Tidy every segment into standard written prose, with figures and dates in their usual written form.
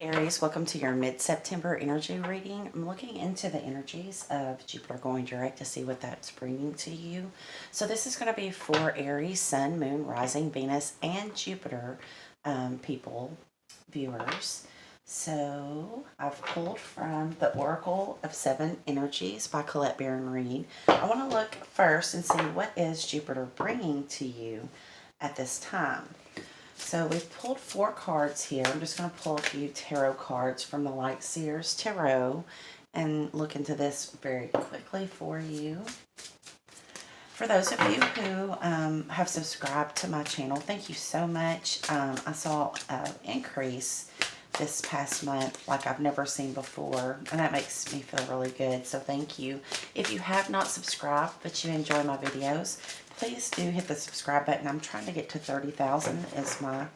Aries, welcome to your mid-September energy reading. I'm looking into the energies of Jupiter going direct to see what that's bringing to you. So this is going to be for Aries, Sun, Moon, Rising, Venus, and Jupiter people, viewers. So I've pulled from the Oracle of Seven Energies by Colette Baron Reed. I want to look first and see what is Jupiter bringing to you at this time. So we've pulled 4 cards here. I'm just going to pull a few tarot cards from the Light Seers Tarot and look into this very quickly for you. For those of you who have subscribed to my channel, thank you so much. I saw an increase this past month like I've never seen before, and that makes me feel really good, so thank you. If you have not subscribed but you enjoy my videos, please do hit the subscribe button. I'm trying to get to 30,000 is my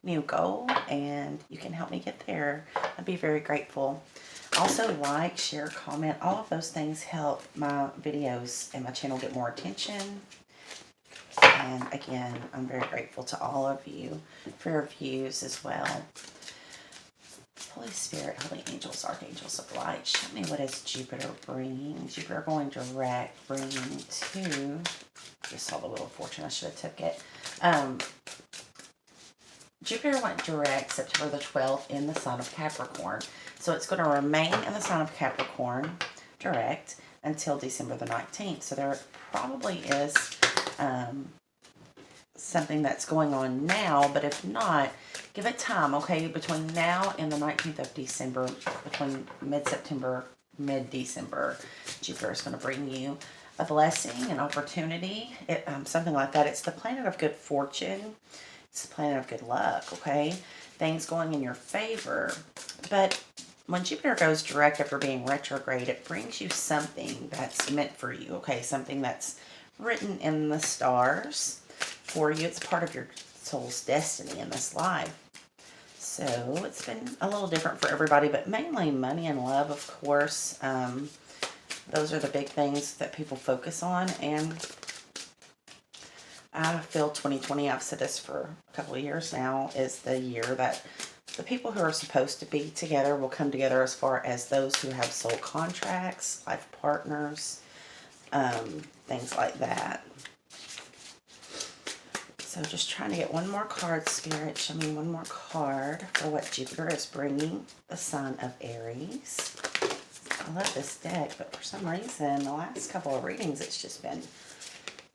new goal, and you can help me get there. I'd be very grateful. Also, like, share, comment. All of those things help my videos and my channel get more attention. And again, I'm very grateful to all of you for your views as well. Holy Spirit, Holy Angels, Archangels of Light, show me what is Jupiter bringing. Jupiter going direct, bringing to... Just saw the Wheel of Fortune. I should have took it. Jupiter went direct September the 12th in the sign of Capricorn. So it's going to remain in the sign of Capricorn direct until December the 19th. So there probably is something that's going on now, but if not, give it time, okay? Between now and the 19th of December, between mid-September, mid-December, Jupiter is going to bring you a blessing, an opportunity, something like that. It's the planet of good fortune. It's the planet of good luck, okay? Things going in your favor. But when Jupiter goes direct after being retrograde, it brings you something that's meant for you, okay? Something that's written in the stars for you. It's part of your soul's destiny in this life. So it's been a little different for everybody, but mainly money and love, of course. Those are the big things that people focus on, and I feel 2020, I've said this for a couple of years now, is the year that the people who are supposed to be together will come together, as far as those who have soul contracts, life partners, things like that. So just trying to get one more card, Spirit. Show me one more card for what Jupiter is bringing the sign of Aries. I love this deck, but for some reason, the last couple of readings, it's just been,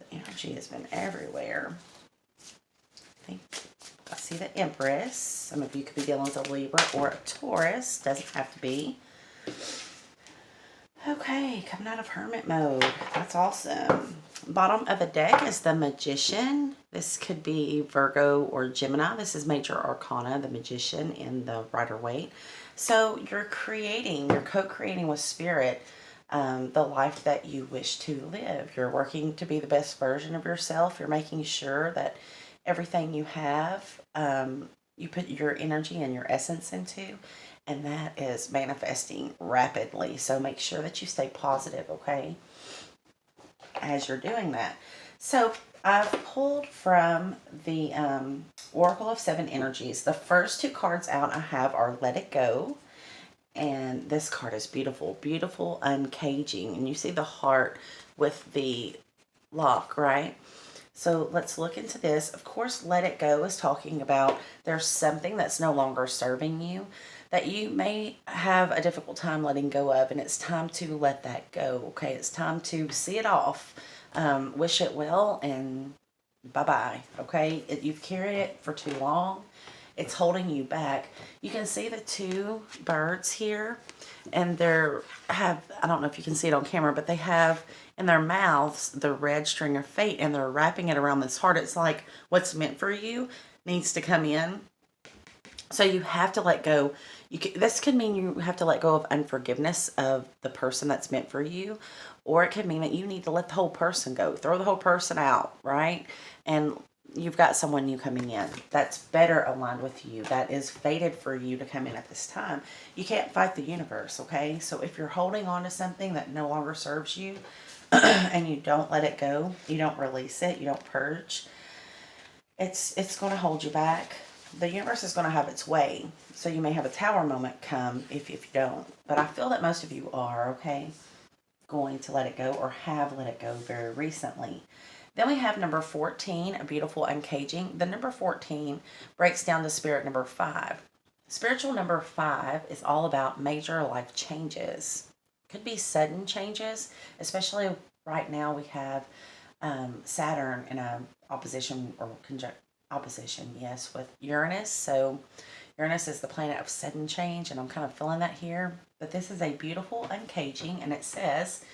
the energy has been everywhere. I see the Empress. Some of you could be dealing with a Libra or a Taurus. Doesn't have to be. Okay, coming out of hermit mode. That's awesome. Bottom of the deck is the Magician. This could be Virgo or Gemini. This is Major Arcana, the Magician in the Rider-Waite. So you're co-creating with Spirit the life that you wish to live. You're working to be the best version of yourself. You're making sure that everything you have, you put your energy and your essence into, and that is manifesting rapidly. So make sure that you stay positive, okay, as you're doing that. So I've pulled from the Oracle of Seven Energies. The first 2 cards out I have are Let It Go. And this card is beautiful. Beautiful Uncaging. And you see the heart with the lock, right? So let's look into this. Of course, Let It Go is talking about there's something that's no longer serving you that you may have a difficult time letting go of, and it's time to let that go, okay? It's time to see it off, wish it well, and bye-bye, okay? You've carried it for too long. It's holding you back. You can see the 2 birds here, and I don't know if you can see it on camera, but they have in their mouths the red string of fate, and they're wrapping it around this heart. It's like what's meant for you needs to come in. So you have to let go. This could mean you have to let go of unforgiveness of the person that's meant for you, or it could mean that you need to let the whole person go. Throw the whole person out, right? And you've got someone new coming in that's better aligned with you, that is fated for you to come in at this time. You can't fight the universe, okay? So if you're holding on to something that no longer serves you and you don't let it go, you don't release it, you don't purge, it's going to hold you back. the universe is going to have its way. So you may have a tower moment come if you don't. But I feel that most of you are, okay, going to let it go or have let it go very recently. Then we have number 14, a beautiful uncaging. The number 14 breaks down to spirit number 5. Spiritual number 5 is all about major life changes. Could be sudden changes, especially right now we have Saturn in a opposition or opposition, yes, with Uranus. So Uranus is the planet of sudden change, and I'm kind of feeling that here. But this is a beautiful uncaging, and it says,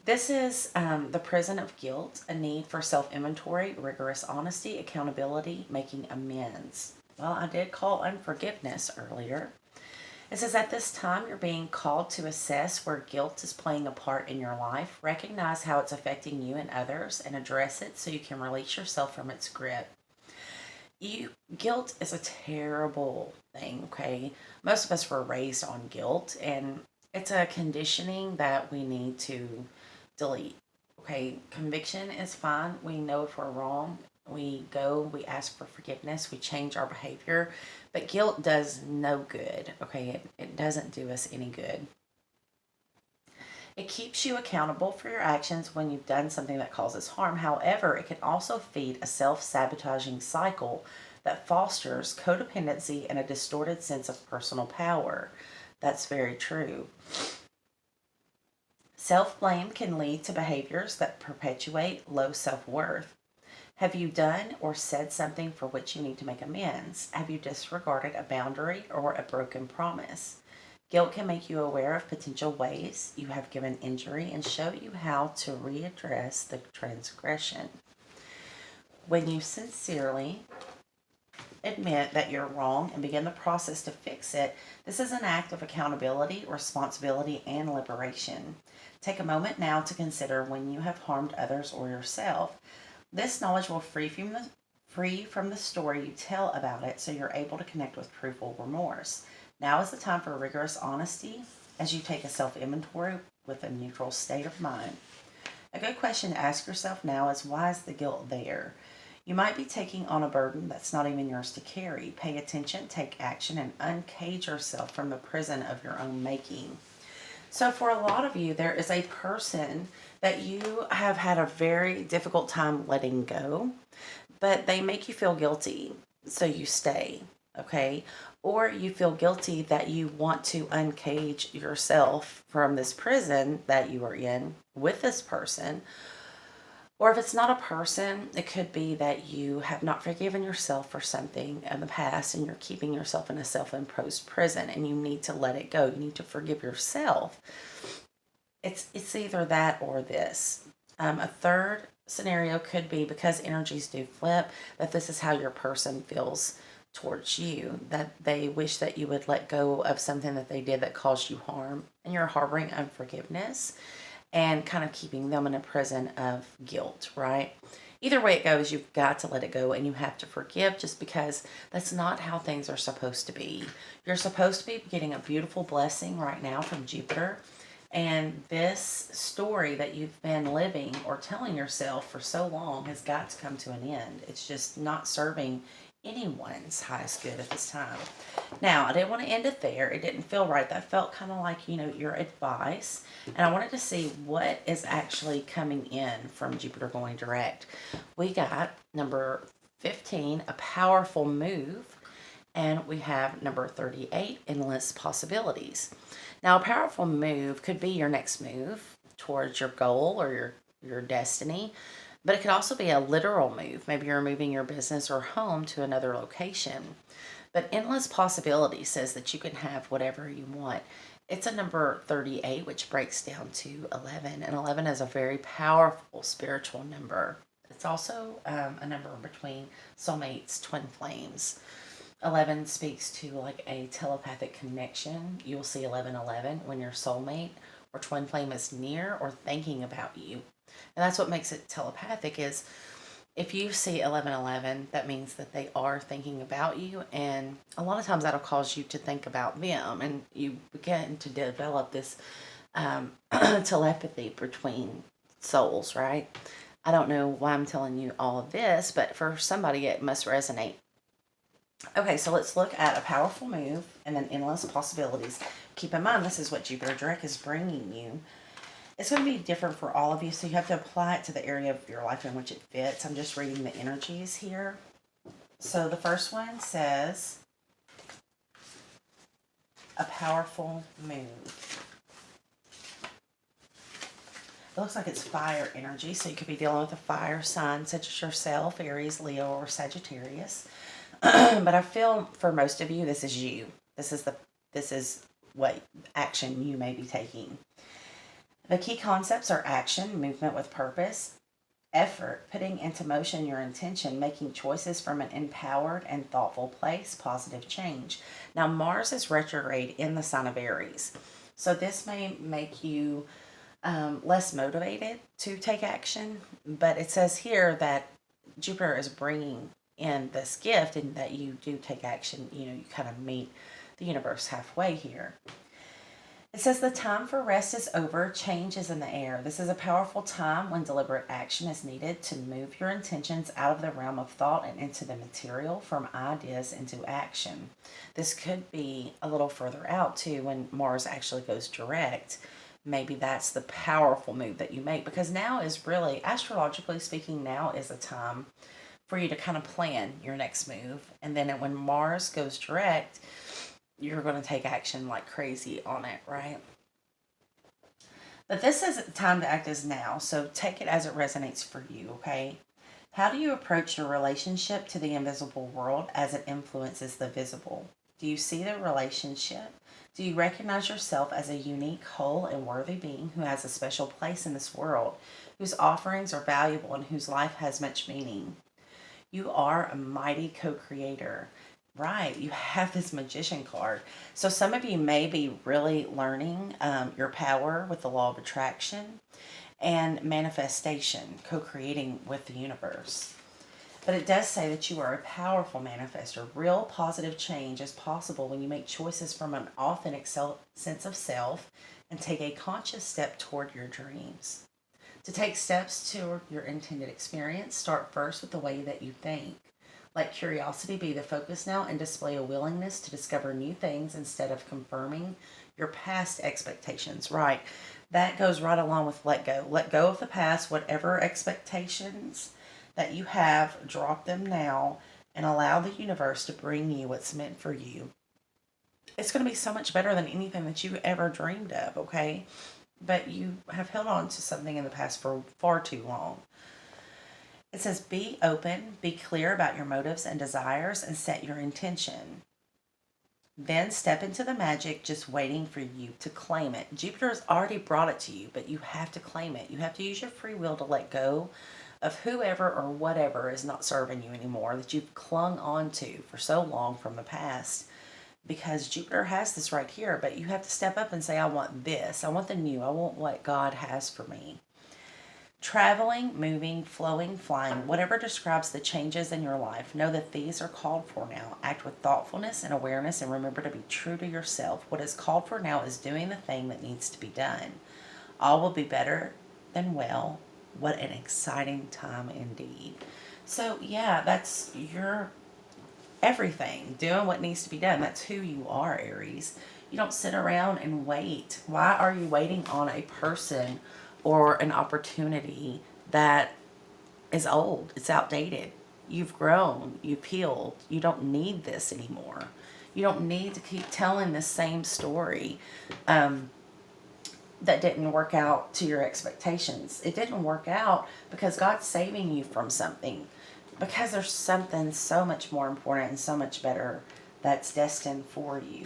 this is the prison of guilt, a need for self-inventory, rigorous honesty, accountability, making amends. Well, I did call unforgiveness earlier. It says, at this time, you're being called to assess where guilt is playing a part in your life, recognize how it's affecting you and others, and address it so you can release yourself from its grip. Guilt is a terrible thing, okay? Most of us were raised on guilt, and it's a conditioning that we need to delete. Okay, conviction is fine. We know if we're wrong. We go, we ask for forgiveness, we change our behavior, but guilt does no good. Okay, it doesn't do us any good. It keeps you accountable for your actions when you've done something that causes harm. However, it can also feed a self sabotaging cycle that fosters codependency and a distorted sense of personal power. That's very true. Self blame can lead to behaviors that perpetuate low self worth. Have you done or said something for which you need to make amends? Have you disregarded a boundary or a broken promise? Guilt can make you aware of potential ways you have given injury and show you how to readdress the transgression. When you sincerely admit that you're wrong and begin the process to fix it, this is an act of accountability, responsibility, and liberation. Take a moment now to consider when you have harmed others or yourself. This knowledge will free from the story you tell about it so you're able to connect with truth or remorse. Now is the time for rigorous honesty as you take a self-inventory with a neutral state of mind. A good question to ask yourself now is, why is the guilt there? You might be taking on a burden that's not even yours to carry. Pay attention, take action, and uncage yourself from the prison of your own making. So for a lot of you, there is a person that you have had a very difficult time letting go, but they make you feel guilty, so you stay, okay? Or you feel guilty that you want to uncage yourself from this prison that you are in with this person. Or if it's not a person, it could be that you have not forgiven yourself for something in the past and you're keeping yourself in a self-imposed prison and you need to let it go. You need to forgive yourself. It's either that or this. A third scenario could be, because energies do flip, that this is how your person feels towards you, that they wish that you would let go of something that they did that caused you harm, and you're harboring unforgiveness and kind of keeping them in a prison of guilt, right? Either way it goes, you've got to let it go and you have to forgive, just because that's not how things are supposed to be. You're supposed to be getting a beautiful blessing right now from Jupiter. And this story that you've been living or telling yourself for so long has got to come to an end. It's just not serving anyone's highest good at this time. Now, I didn't want to end it there. It didn't feel right. That felt kind of like, your advice. And I wanted to see what is actually coming in from Jupiter going direct. We got number 15, a powerful move. And we have number 38, endless possibilities. Now, a powerful move could be your next move towards your goal or your destiny, but it could also be a literal move. Maybe you're moving your business or home to another location. But endless possibility says that you can have whatever you want. It's a number 38, which breaks down to 11, and 11 is a very powerful spiritual number. It's also a number between soulmates, twin flames. 11 speaks to like a telepathic connection. You'll see 1111 when your soulmate or twin flame is near or thinking about you. And that's what makes it telepathic, is if you see 1111, that means that they are thinking about you. And a lot of times that'll cause you to think about them. And you begin to develop this telepathy between souls, right? I don't know why I'm telling you all of this, but for somebody it must resonate. Okay, so let's look at a powerful move and then endless possibilities. Keep in mind, this is what Jupiter direct is bringing you. It's going to be different for all of you, so you have to apply it to the area of your life in which it fits. I'm just reading the energies here. So the first one says a powerful move. It looks like it's fire energy, so you could be dealing with a fire sign such as yourself, Aries, Leo, or Sagittarius. But I feel for most of you, this is you. This is what action you may be taking. The key concepts are action, movement with purpose, effort, putting into motion your intention, making choices from an empowered and thoughtful place, positive change. Now, Mars is retrograde in the sign of Aries. So this may make you less motivated to take action, but it says here that Jupiter is bringing in this gift and that you do take action. You know, you kind of meet the universe halfway here. It says the time for rest is over, change is in the air. This is a powerful time when deliberate action is needed to move your intentions out of the realm of thought and into the material, from ideas into action. This could be a little further out too when Mars actually goes direct. Maybe that's the powerful move that you make, because now is really, astrologically speaking, now is a time for you to kind of plan your next move. And then when Mars goes direct, you're going to take action like crazy on it, right? But this is time to act as now, so take it as it resonates for you, okay? How do you approach your relationship to the invisible world as it influences the visible? Do you see the relationship? Do you recognize yourself as a unique, whole, and worthy being who has a special place in this world, whose offerings are valuable, and whose life has much meaning? You are a mighty co-creator. Right, you have this magician card. So some of you may be really learning your power with the law of attraction and manifestation, co-creating with the universe. But it does say that you are a powerful manifester. Real positive change is possible when you make choices from an authentic sense of self and take a conscious step toward your dreams. To take steps toward your intended experience, start first with the way that you think. Let curiosity be the focus now and display a willingness to discover new things instead of confirming your past expectations. Right. That goes right along with let go. Let go of the past, whatever expectations that you have, drop them now and allow the universe to bring you what's meant for you. It's going to be so much better than anything that you ever dreamed of, okay? But you have held on to something in the past for far too long. It says be open, be clear about your motives and desires, and set your intention. Then step into the magic, just waiting for you to claim it. Jupiter has already brought it to you, but you have to claim it. You have to use your free will to let go of whoever or whatever is not serving you anymore that you've clung on to for so long from the past. Because Jupiter has this right here, but you have to step up and say, I want this. I want the new. I want what God has for me. Traveling, moving, flowing, flying, whatever describes the changes in your life, know that these are called for now. Act with thoughtfulness and awareness and remember to be true to yourself. What is called for now is doing the thing that needs to be done. All will be better than well. What an exciting time indeed. So, yeah, that's your everything, doing what needs to be done. That's who you are, Aries. You don't sit around and wait. Why are you waiting on a person or an opportunity that is old? It's outdated. You've grown, you've healed. You don't need this anymore. You don't need to keep telling the same story that didn't work out to your expectations. It didn't work out because God's saving you from something, because there's something so much more important and so much better that's destined for you.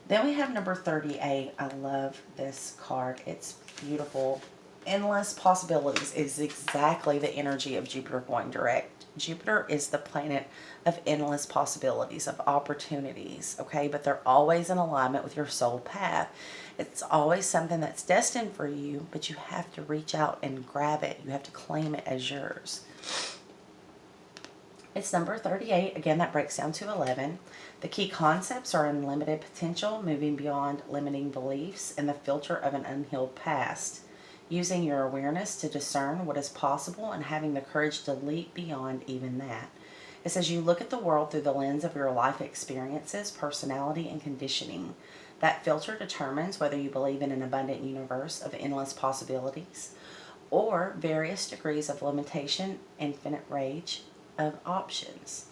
Then we have number 38. I love this card. It's beautiful. Endless possibilities is exactly the energy of Jupiter going direct. Jupiter is the planet of endless possibilities, of opportunities, okay? But they're always in alignment with your soul path. It's always something that's destined for you, but you have to reach out and grab it. You have to claim it as yours. It's number 38. Again, that breaks down to 11. The key concepts are unlimited potential, moving beyond limiting beliefs, and the filter of an unhealed past. Using your awareness to discern what is possible and having the courage to leap beyond even that. It says you look at the world through the lens of your life experiences, personality, and conditioning. That filter determines whether you believe in an abundant universe of endless possibilities or various degrees of limitation, infinite range of options.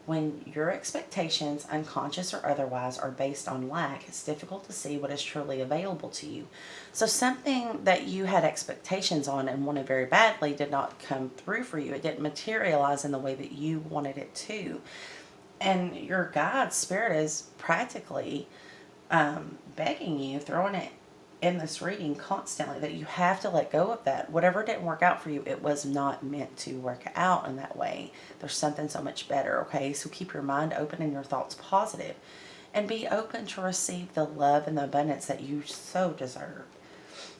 When your expectations, unconscious or otherwise, are based on lack, it's difficult to see what is truly available to you. So, something that you had expectations on and wanted very badly did not come through for you. It didn't materialize in the way that you wanted it to. And your guide spirit is practically begging you, throwing it in this reading constantly, that you have to let go of that. Whatever didn't work out for you, it was not meant to work out in that way. There's something so much better, okay? So keep your mind open and your thoughts positive, and be open to receive the love and the abundance that you so deserve.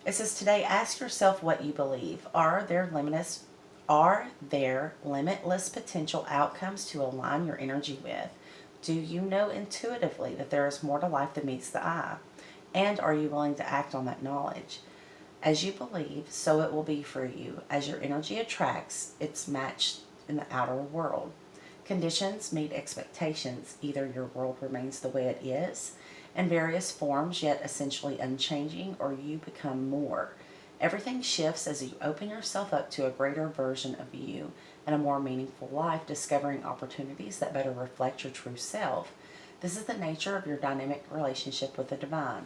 It says today, ask yourself what you believe. Are there limitless potential outcomes to align your energy with? Do you know intuitively that there is more to life than meets the eye? And are you willing to act on that knowledge? As you believe, so it will be for you. As your energy attracts, it's matched in the outer world. Conditions meet expectations. Either your world remains the way it is, in various forms, yet essentially unchanging, or you become more. Everything shifts as you open yourself up to a greater version of you and a more meaningful life, discovering opportunities that better reflect your true self. This is the nature of your dynamic relationship with the divine.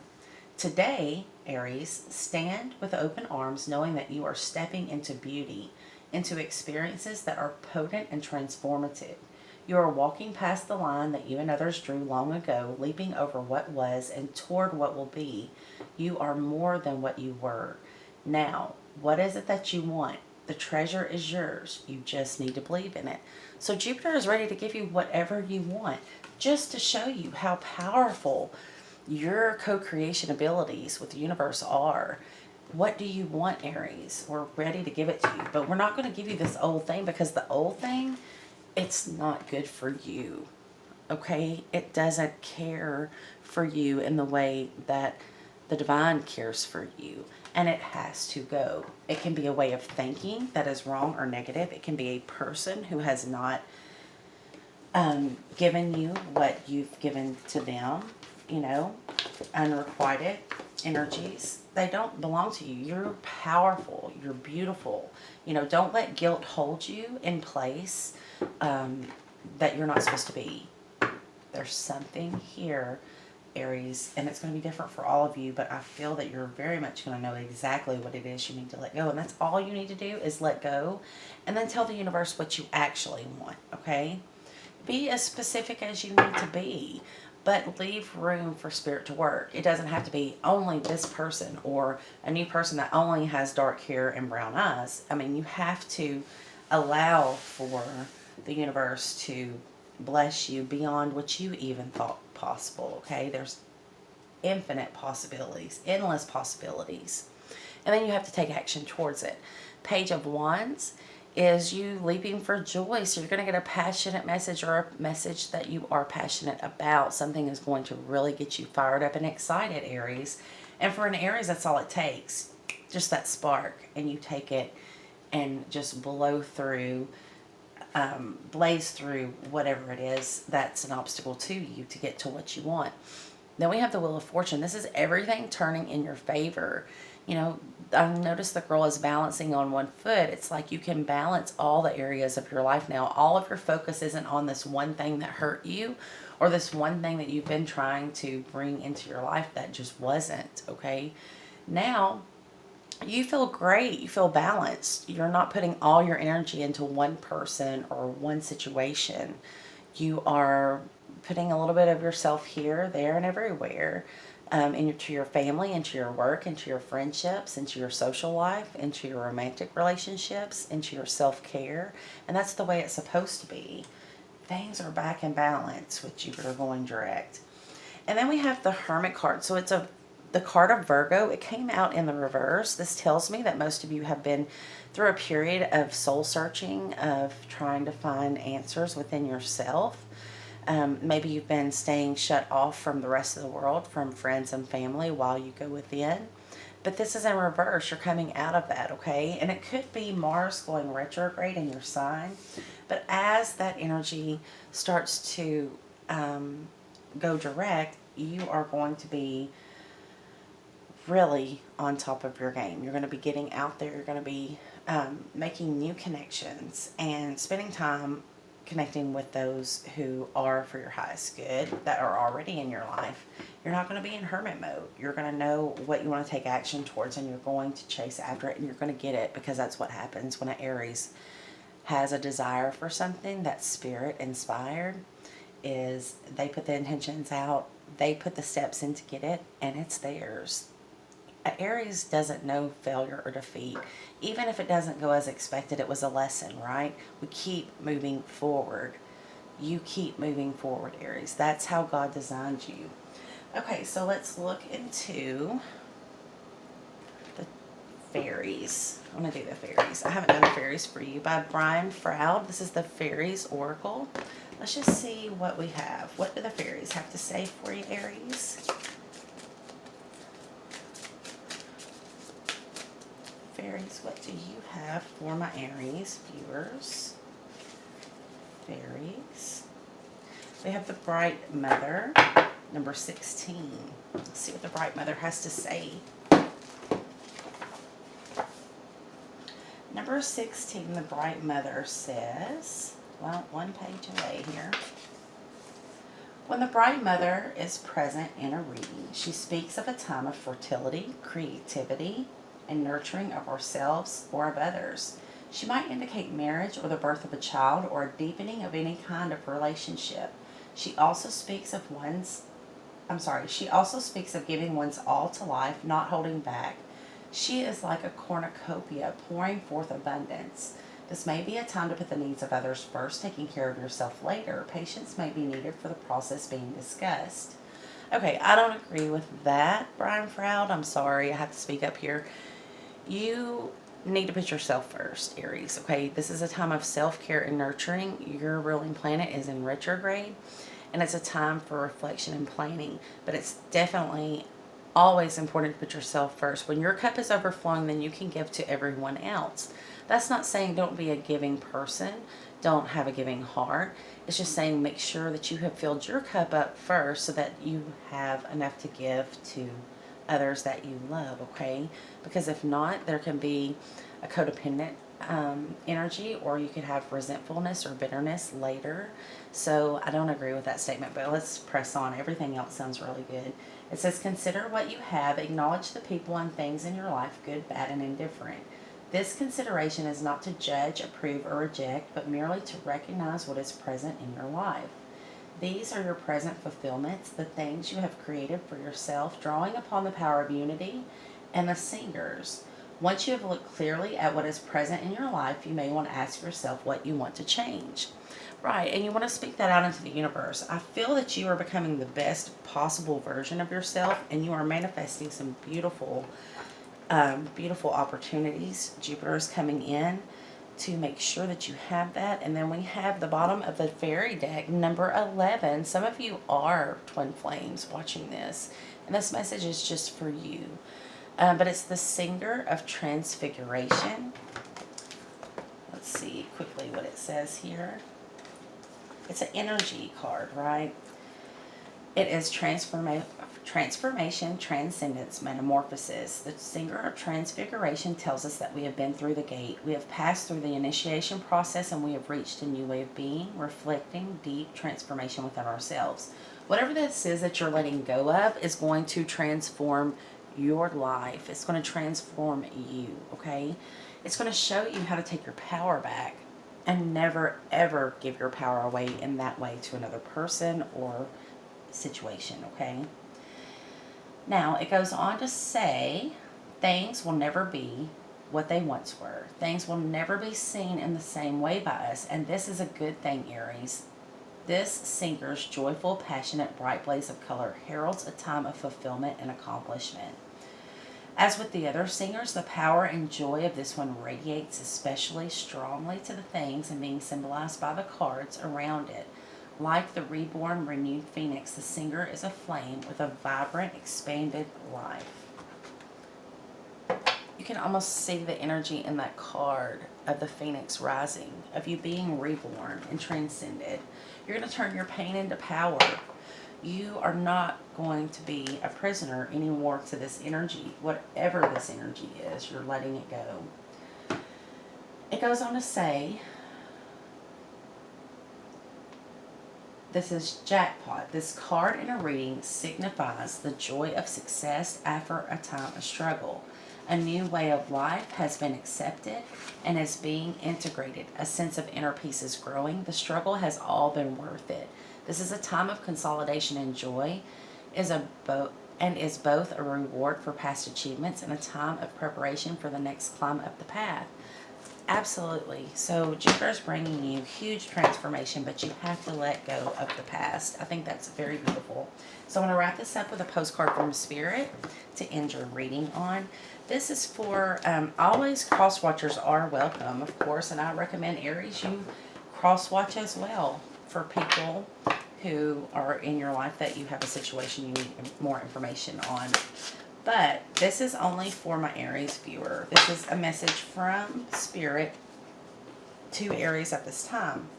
Today, Aries, stand with open arms, knowing that you are stepping into beauty, into experiences that are potent and transformative. You are walking past the line that you and others drew long ago, leaping over what was and toward what will be. You are more than what you were. Now, what is it that you want? The treasure is yours. You just need to believe in it. So Jupiter is ready to give you whatever you want, just to show you how powerful your co-creation abilities with the universe are. What do you want, Aries? We're ready to give it to you, but we're not going to give you this old thing, because the old thing, it's not good for you. Okay? It doesn't care for you in the way that the divine cares for you, and it has to go. It can be a way of thinking that is wrong or negative. It can be a person who has not given you what you've given to them, unrequited energies. They don't belong to you. You're powerful. You're beautiful. Don't let guilt hold you in place that you're not supposed to be. There's something here, Aries, and it's going to be different for all of you, but I feel that you're very much going to know exactly what it is you need to let go, and that's all you need to do is let go, and then tell the universe what you actually want, okay? Be as specific as you need to be, but leave room for spirit to work. It doesn't have to be only this person or a new person that only has dark hair and brown eyes. I mean, you have to allow for the universe to bless you beyond what you even thought possible, okay? There's infinite possibilities, endless possibilities. And then you have to take action towards it. Page of Wands is you leaping for joy. So you're going to get a passionate message, or a message that you are passionate about. Something is going to really get you fired up and excited, Aries. And for an Aries, that's all it takes. Just that spark. And you take it and just blaze through whatever it is that's an obstacle to you to get to what you want. Then we have the Wheel of Fortune. This is everything turning in your favor. I noticed the girl is balancing on one foot. It's like you can balance all the areas of your life now. All of your focus isn't on this one thing that hurt you, or this one thing that you've been trying to bring into your life that just wasn't, okay? Now, you feel great. You feel balanced. You're not putting all your energy into one person or one situation. You are putting a little bit of yourself here, there, and everywhere. Into your family, into your work, into your friendships, into your social life, into your romantic relationships, into your self-care. And that's the way it's supposed to be. Things are back in balance with Jupiter going direct. And then we have the Hermit card. So it's the card of Virgo. It came out in the reverse. This tells me that most of you have been through a period of soul searching, of trying to find answers within yourself. Maybe you've been staying shut off from the rest of the world, from friends and family, while you go within. But this is in reverse. You're coming out of that, okay? And it could be Mars going retrograde in your sign. But as that energy starts to go direct, you are going to be really on top of your game. You're going to be getting out there. You're going to be making new connections and spending time connecting with those who are for your highest good, that are already in your life. You're not going to be in hermit mode. You're going to know what you want to take action towards, and you're going to chase after it, and you're going to get it, because that's what happens when an Aries has a desire for something that's spirit inspired. Is they put the intentions out, they put the steps in to get it, and it's theirs. An Aries doesn't know failure or defeat. Even if it doesn't go as expected, it was a lesson, right? We keep moving forward. You keep moving forward, Aries. That's how God designed you. Okay, so let's look into the fairies. I want to do the fairies. I haven't done the fairies for you by Brian Froud. This is the Fairies Oracle. Let's just see what we have. What do the fairies have to say for you, Aries? Fairies, what do you have for my Aries viewers? Fairies. We have the Bright Mother, number 16. Let's see what the Bright Mother has to say. Number 16, the Bright Mother says, well, one page away here. When the Bright Mother is present in a reading, she speaks of a time of fertility, creativity, and nurturing of ourselves or of others. She might indicate marriage or the birth of a child or a deepening of any kind of relationship. She also speaks of giving one's all to life, not holding back. She is like a cornucopia, pouring forth abundance. This may be a time to put the needs of others first, taking care of yourself later. Patience may be needed for the process being discussed. Okay, I don't agree with that, Brian Froud. I'm sorry, I have to speak up here. You need to put yourself first, Aries, okay? This is a time of self-care and nurturing. Your ruling planet is in retrograde, and it's a time for reflection and planning. But it's definitely always important to put yourself first. When your cup is overflowing, then you can give to everyone else. That's not saying don't be a giving person, don't have a giving heart. It's just saying make sure that you have filled your cup up first so that you have enough to give to others that you love, okay? Because if not, there can be a codependent energy, or you could have resentfulness or bitterness later. So I don't agree with that statement, but let's press on. Everything else sounds really good. It says, consider what you have, acknowledge the people and things in your life, good, bad, and indifferent. This consideration is not to judge, approve, or reject, but merely to recognize what is present in your life. These are your present fulfillments, the things you have created for yourself, drawing upon the power of unity and the singers. Once you have looked clearly at what is present in your life, you may want to ask yourself what you want to change. Right, and you want to speak that out into the universe. I feel that you are becoming the best possible version of yourself, and you are manifesting some beautiful, beautiful opportunities. Jupiter is coming in to make sure that you have that. And then we have the bottom of the fairy deck, number 11. Some of you are twin flames watching this, and this message is just for you. But it's the Singer of Transfiguration. Let's see quickly what it says here. It's an energy card, right? It is transformation, transcendence, metamorphosis. The Singer of Transfiguration tells us that we have been through the gate. We have passed through the initiation process, and we have reached a new way of being, reflecting deep transformation within ourselves. Whatever this is that you're letting go of is going to transform your life. It's going to transform you, okay? It's going to show you how to take your power back and never, ever give your power away in that way to another person or situation, okay? Now, it goes on to say, things will never be what they once were. Things will never be seen in the same way by us, and this is a good thing, Aries. This singer's joyful, passionate, bright blaze of color heralds a time of fulfillment and accomplishment. As with the other singers, the power and joy of this one radiates especially strongly to the things and being symbolized by the cards around it. Like the reborn, renewed phoenix, the singer is a flame with a vibrant, expanded life. can almost see the energy in that card of the Phoenix rising, of you being reborn and transcended. You're going to turn your pain into power. You are not going to be a prisoner anymore to this energy. Whatever this energy is, you're letting it go. It goes on to say, this is jackpot. This card in a reading signifies the joy of success after a time of struggle. A new way of life has been accepted and is being integrated. A sense of inner peace is growing. The struggle has all been worth it. This is a time of consolidation and joy, is both a reward for past achievements and a time of preparation for the next climb up the path. Absolutely. So Jupiter is bringing you huge transformation, but you have to let go of the past. I think that's very beautiful. So I'm going to wrap this up with a postcard from Spirit to end your reading on. This is for, always cross watchers are welcome, of course, and I recommend Aries, you cross watch as well for people who are in your life that you have a situation you need more information on. But this is only for my Aries viewer. This is a message from Spirit to Aries at this time.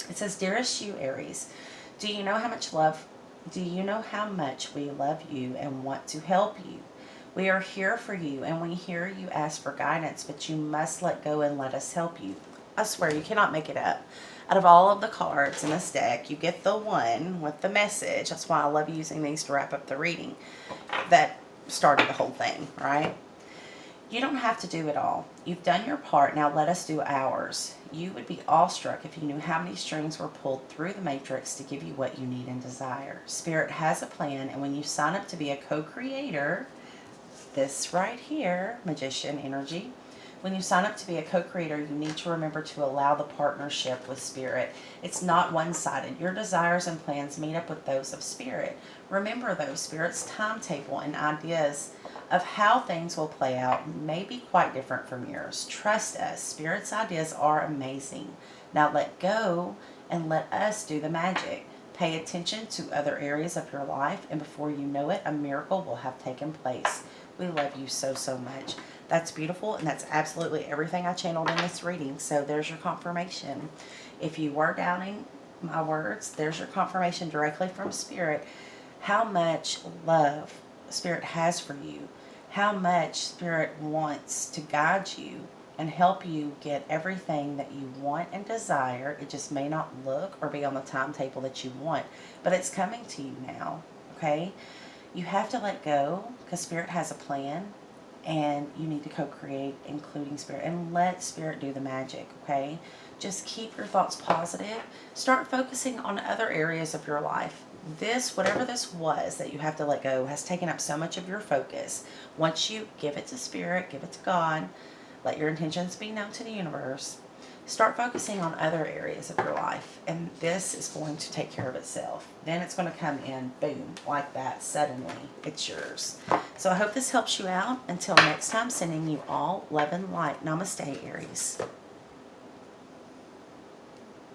It says, "Dearest you, Aries, do you know how much we love you and want to help you? We are here for you and we hear you ask for guidance, but you must let go and let us help you." I swear, you cannot make it up. Out of all of the cards in this deck, you get the one with the message. That's why I love using these to wrap up the reading. That started the whole thing, right? You don't have to do it all. You've done your part, now let us do ours. You would be awestruck if you knew how many strings were pulled through the matrix to give you what you need and desire. Spirit has a plan, and when you sign up to be a co-creator, this right here, Magician energy, when you sign up to be a co-creator, you need to remember to allow the partnership with Spirit. It's not one-sided. Your desires and plans meet up with those of Spirit. Remember, though, Spirit's timetable and ideas of how things will play out may be quite different from yours. Trust us. Spirit's ideas are amazing. Now let go and let us do the magic. Pay attention to other areas of your life, and before you know it, a miracle will have taken place. We love you so, so much. That's beautiful, and that's absolutely everything I channeled in this reading. So there's your confirmation. If you were doubting my words, there's your confirmation directly from Spirit. How much love Spirit has for you. How much Spirit wants to guide you and help you get everything that you want and desire. It just may not look or be on the timetable that you want, but it's coming to you now, okay? You have to let go because Spirit has a plan. And you need to co-create, including Spirit, and let Spirit do the magic, okay? Just keep your thoughts positive. Start focusing on other areas of your life. This, whatever this was that you have to let go, has taken up so much of your focus. Once you give it to Spirit, give it to God, let your intentions be known to the universe, start focusing on other areas of your life, and this is going to take care of itself. Then it's going to come in, boom, like that, suddenly, it's yours. So I hope this helps you out. Until next time, sending you all love and light. Namaste, Aries.